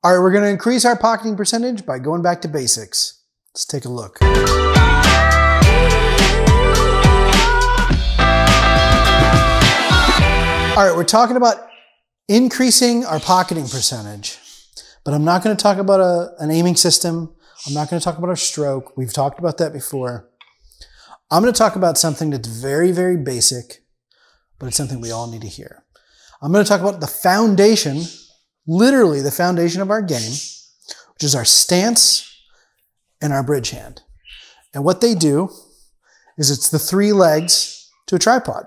All right, we're going to increase our pocketing percentage by going back to basics. Let's take a look. All right, we're talking about increasing our pocketing percentage, but I'm not going to talk about an aiming system. I'm not going to talk about our stroke. We've talked about that before. I'm going to talk about something that's very, very basic, but it's something we all need to hear. I'm going to talk about the foundation, literally the foundation of our game, which is our stance and our bridge hand. And what they do is it's the three legs to a tripod.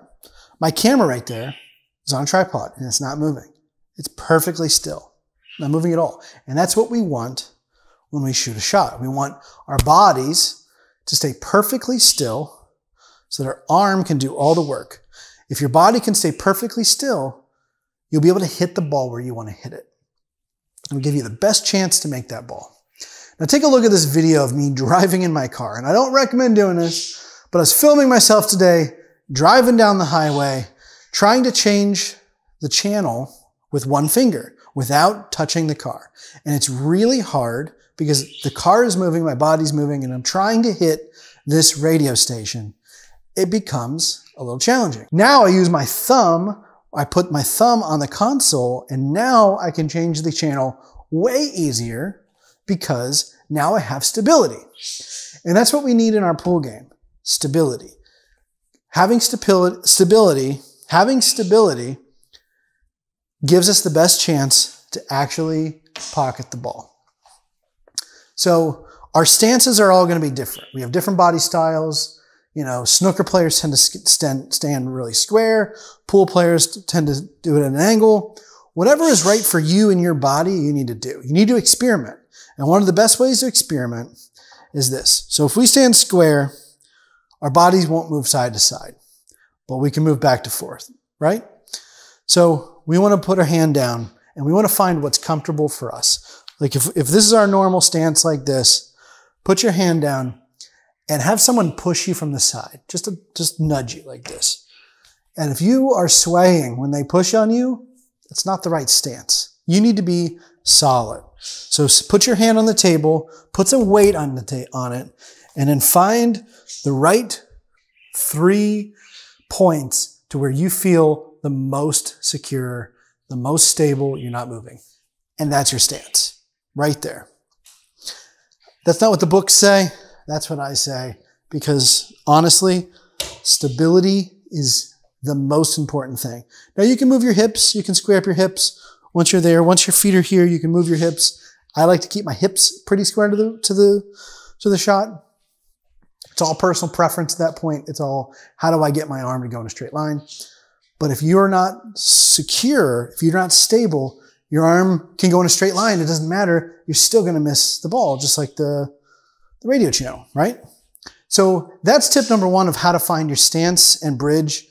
My camera right there is on a tripod and it's not moving. It's perfectly still, not moving at all. And that's what we want when we shoot a shot. We want our bodies to stay perfectly still so that our arm can do all the work. If your body can stay perfectly still, you'll be able to hit the ball where you want to hit it. It'll give you the best chance to make that ball. Now take a look at this video of me driving in my car. And I don't recommend doing this, but I was filming myself today, driving down the highway, trying to change the channel with one finger without touching the car. And it's really hard because the car is moving, my body's moving, and I'm trying to hit this radio station. It becomes a little challenging. Now I use my thumb. I put my thumb on the console, and now I can change the channel way easier because now I have stability. And that's what we need in our pool game, stability. Having stability gives us the best chance to actually pocket the ball. So our stances are all going to be different. We have different body styles. You know, snooker players tend to stand really square. Pool players tend to do it at an angle. Whatever is right for you and your body, you need to do. You need to experiment. And one of the best ways to experiment is this. So if we stand square, our bodies won't move side to side, but we can move back to forth, right? So we want to put our hand down and we want to find what's comfortable for us. Like if this is our normal stance like this, put your hand down and have someone push you from the side, just nudge you like this. And if you are swaying when they push on you, it's not the right stance. You need to be solid. So put your hand on the table, put some weight on it, and then find the right 3 points to where you feel the most secure, the most stable, you're not moving. And that's your stance, right there. That's not what the books say. That's what I say, because honestly, stability is the most important thing. Now you can move your hips, you can square up your hips once you're there. Once your feet are here, you can move your hips. I like to keep my hips pretty square to the shot. It's all personal preference at that point. It's all, how do I get my arm to go in a straight line? But if you're not secure, if you're not stable, your arm can go in a straight line. It doesn't matter. You're still going to miss the ball, just like the radio channel, right? So that's tip number 1 of how to find your stance and bridge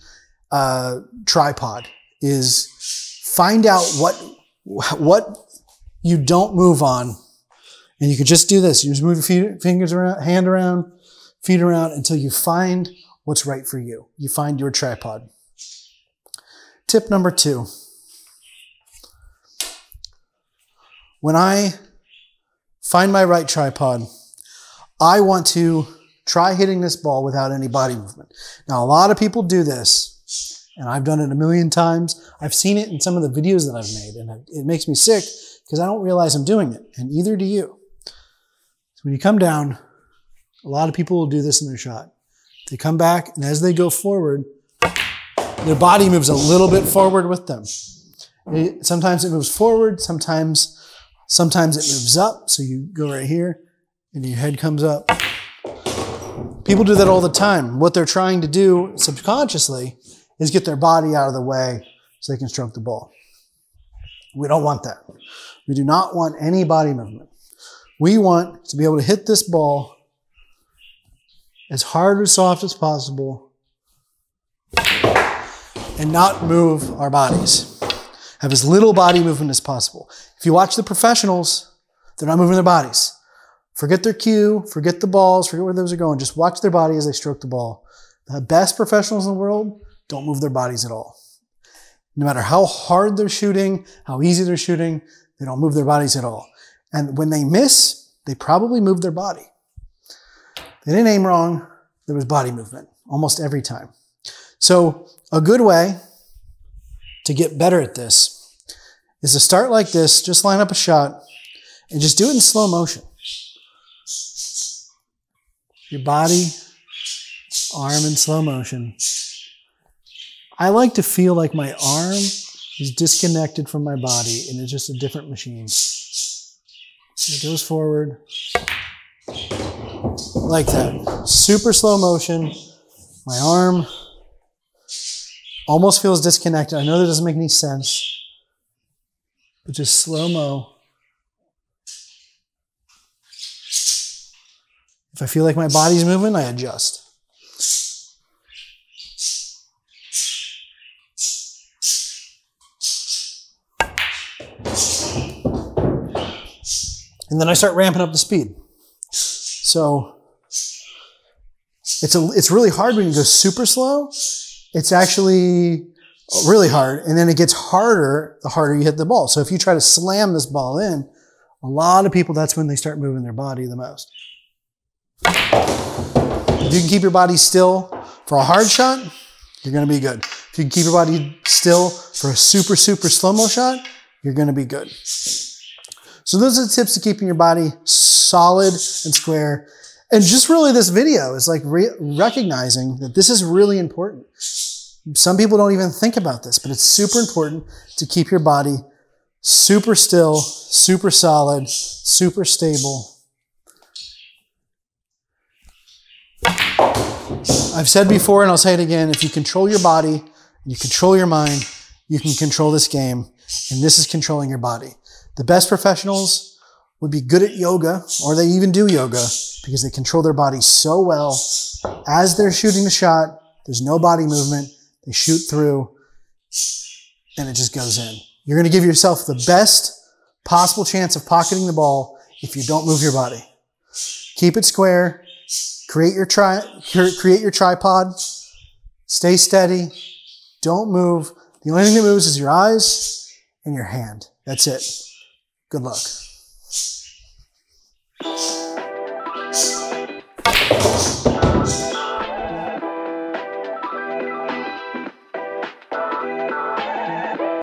tripod, is find out what you don't move on. And you can just do this. You just move your fingers around, hand around, feet around until you find what's right for you. You find your tripod. Tip number 2. When I find my right tripod, I want to try hitting this ball without any body movement. Now, a lot of people do this, and I've done it a million times. I've seen it in some of the videos that I've made, and it makes me sick because I don't realize I'm doing it, and either do you. So when you come down, a lot of people will do this in their shot. They come back, and as they go forward, their body moves a little bit forward with them. Sometimes it moves forward, sometimes it moves up, so you go right here, and your head comes up. People do that all the time. What they're trying to do subconsciously is get their body out of the way so they can stroke the ball. We don't want that. We do not want any body movement. We want to be able to hit this ball as hard or soft as possible and not move our bodies. Have as little body movement as possible. If you watch the professionals, they're not moving their bodies. Forget their cue, forget the balls, forget where those are going. Just watch their body as they stroke the ball. The best professionals in the world don't move their bodies at all. No matter how hard they're shooting, how easy they're shooting, They don't move their bodies at all. And when they miss, they probably move their body. They didn't aim wrong. There was body movement almost every time. So a good way to get better at this is to start like this, just line up a shot and just do it in slow motion. Your body, arm in slow motion. I like to feel like my arm is disconnected from my body and it's just a different machine. It goes forward like that. Super slow motion. My arm almost feels disconnected. I know that doesn't make any sense, but just slow-mo. If I feel like my body's moving, I adjust. And then I start ramping up the speed. So it's really hard when you go super slow. It's actually really hard. And then it gets harder the harder you hit the ball. So if you try to slam this ball in, a lot of people, that's when they start moving their body the most. If you can keep your body still for a hard shot, you're going to be good. If you can keep your body still for a super, super slow-mo shot, you're going to be good. So those are the tips to keeping your body solid and square. And just really this video is like recognizing that this is really important. Some people don't even think about this, but it's super important to keep your body super still, super solid, super stable. I've said before, and I'll say it again, if you control your body, you control your mind, you can control this game, and this is controlling your body. The best professionals would be good at yoga, or they even do yoga, because they control their body so well. As they're shooting the shot, there's no body movement. They shoot through, and it just goes in. You're going to give yourself the best possible chance of pocketing the ball if you don't move your body. Keep it square. Create your tripod. Stay steady. Don't move. The only thing that moves is your eyes and your hand. That's it. Good luck.